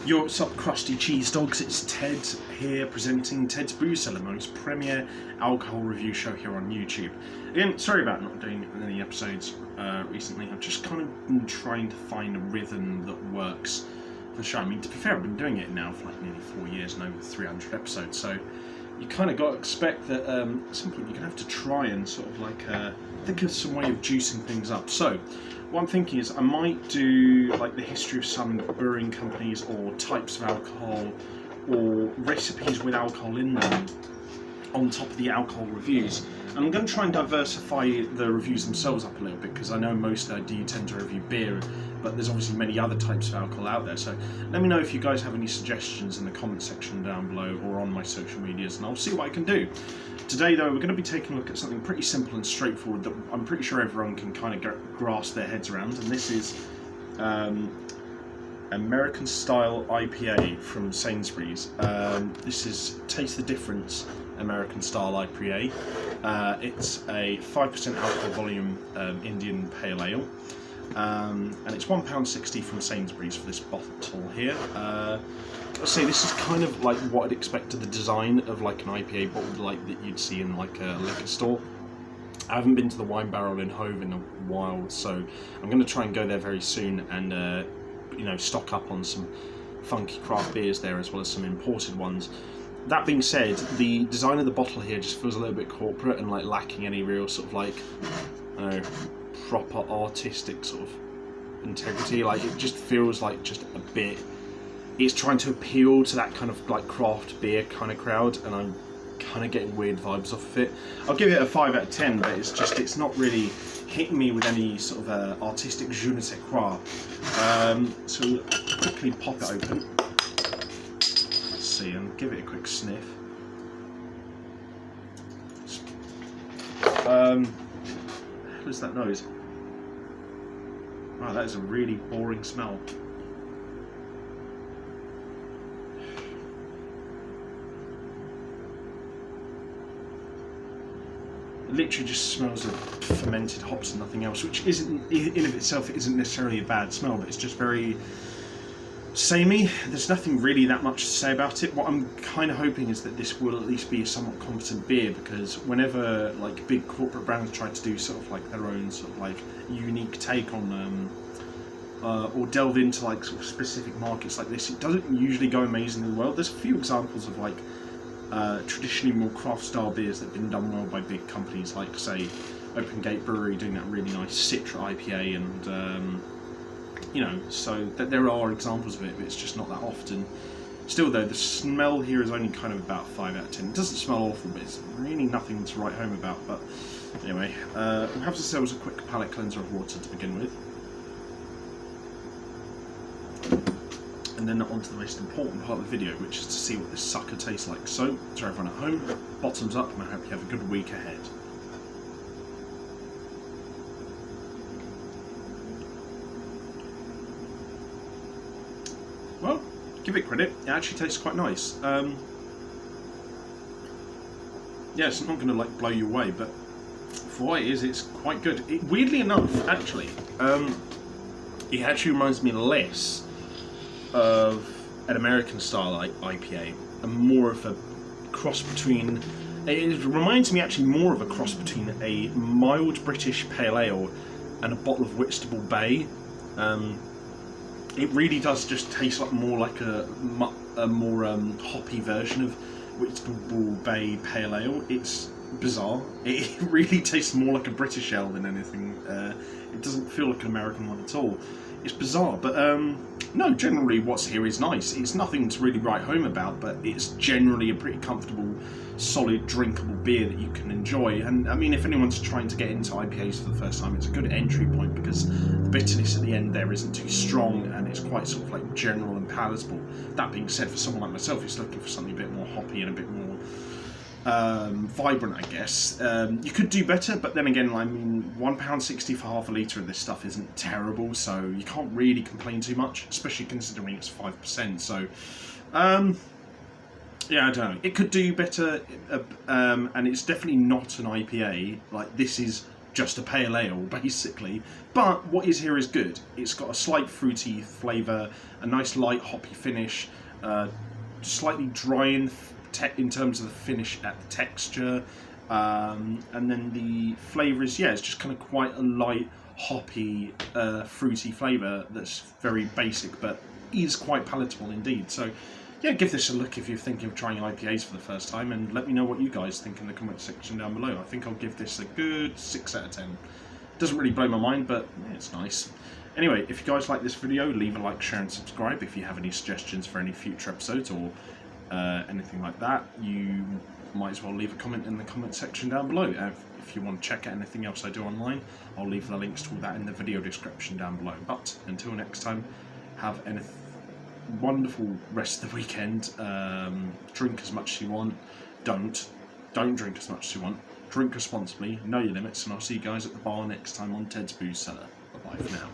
Yo, what's up, crusty cheese dogs? It's Ted here presenting Ted's Brew Cellar, most premier alcohol review show here on YouTube. Again, sorry about not doing any episodes recently. I've just kind of been trying to find a rhythm that works for the show. I mean, to be fair, I've been doing it now for like nearly 4 years and over 300 episodes, so you kind of got to expect that at some point you're going to have to try and sort of like think of some way of juicing things up. So what I'm thinking is I might do like the history of some brewing companies or types of alcohol or recipes with alcohol in them on top of the alcohol reviews. And I'm going to try and diversify the reviews themselves up a little bit, because I know most I do tend to review beer, but there's obviously many other types of alcohol out there. So let me know if you guys have any suggestions in the comment section down below or on my social medias, and I'll see what I can do. Today though, we're going to be taking a look at something pretty simple and straightforward that I'm pretty sure everyone can kind of grasp their heads around, and this is American style IPA from Sainsbury's. This is Taste the Difference American style IPA. It's a 5% alcohol volume Indian Pale Ale, and it's £1.60 from Sainsbury's for this bottle here. I'll say this is kind of like what I'd expect of the design of like an IPA bottle like that you'd see in like a liquor store. I haven't been to the Wine Barrel in Hove in a while, so I'm going to try and go there very soon and you know, stock up on some funky craft beers there as well as some imported ones. That being said, the design of the bottle here just feels a little bit corporate and like lacking any real sort of like, I don't know, proper artistic sort of integrity. Like it just feels like just a bit, it's trying to appeal to that kind of like craft beer kind of crowd, and I'm kind of getting weird vibes off of it. I'll give it a 5 out of 10, but it's not really hitting me with any sort of artistic je ne sais quoi. So we'll quickly pop it open. Let's see, and give it a quick sniff. What is that noise? Wow, that is a really boring smell. It literally just smells of fermented hops and nothing else, which isn't, in of itself, it isn't necessarily a bad smell, but it's just very samey. There's nothing really that much to say about it. What I'm kind of hoping is that this will at least be a somewhat competent beer, because whenever like big corporate brands try to do sort of like their own sort of like unique take on or delve into like sort of specific markets like this, it doesn't usually go amazingly well. There's a few examples of like traditionally more craft style beers that have been done well by big companies like, say, Open Gate Brewery doing that really nice Citra IPA, and you know, so that there are examples of it, but it's just not that often. Still though, the smell here is only kind of about 5 out of 10. It doesn't smell awful, but it's really nothing to write home about. But anyway, we'll have ourselves a quick palate cleanser of water to begin with. And then on to the most important part of the video, which is to see what this sucker tastes like. So, to everyone at home, bottoms up, and I hope you have a good week ahead. Well, give it credit, it actually tastes quite nice. Yeah, it's not going to like blow you away, but for what it is, it's quite good. Weirdly enough, actually, it actually reminds me less of an American style IPA and more of a cross between, it reminds me actually more of a cross between a mild British pale ale and a bottle of Whitstable Bay. It really does just taste like more like a more hoppy version of Whitstable Bay pale ale. It's bizarre. It really tastes more like a British ale than anything. It doesn't feel like an American one at all. It's bizarre, but no, generally what's here is nice. It's nothing to really write home about, but it's generally a pretty comfortable, solid, drinkable beer that you can enjoy. And I mean, if anyone's trying to get into IPAs for the first time, it's a good entry point, because the bitterness at the end there isn't too strong, and it's quite sort of like general and palatable. That being said, for someone like myself who's looking for something a bit more hoppy and a bit more vibrant, I guess. You could do better, but then again, I mean, £1.60 for half a litre of this stuff isn't terrible, so you can't really complain too much, especially considering it's 5%. So, yeah, I don't know. It could do better, and it's definitely not an IPA. Like, this is just a pale ale, basically. But what is here is good. It's got a slight fruity flavour, a nice light hoppy finish, slightly dry in terms of the finish at the texture, and then the flavour is, yeah, it's just kind of quite a light, hoppy, fruity flavour that's very basic, but is quite palatable indeed. So yeah, give this a look if you're thinking of trying IPAs for the first time, and let me know what you guys think in the comment section down below. I think I'll give this a good 6 out of 10. Doesn't really blow my mind, but yeah, it's nice. Anyway, if you guys like this video, leave a like, share and subscribe. If you have any suggestions for any future episodes or anything like that, you might as well leave a comment in the comment section down below. If you want to check out anything else I do online, I'll leave the links to all that in the video description down below. But until next time, have a wonderful rest of the weekend. Drink as much as you want. Don't drink as much as you want. Drink responsibly, know your limits, and I'll see you guys at the bar next time on Ted's Booze Cellar. Bye for now.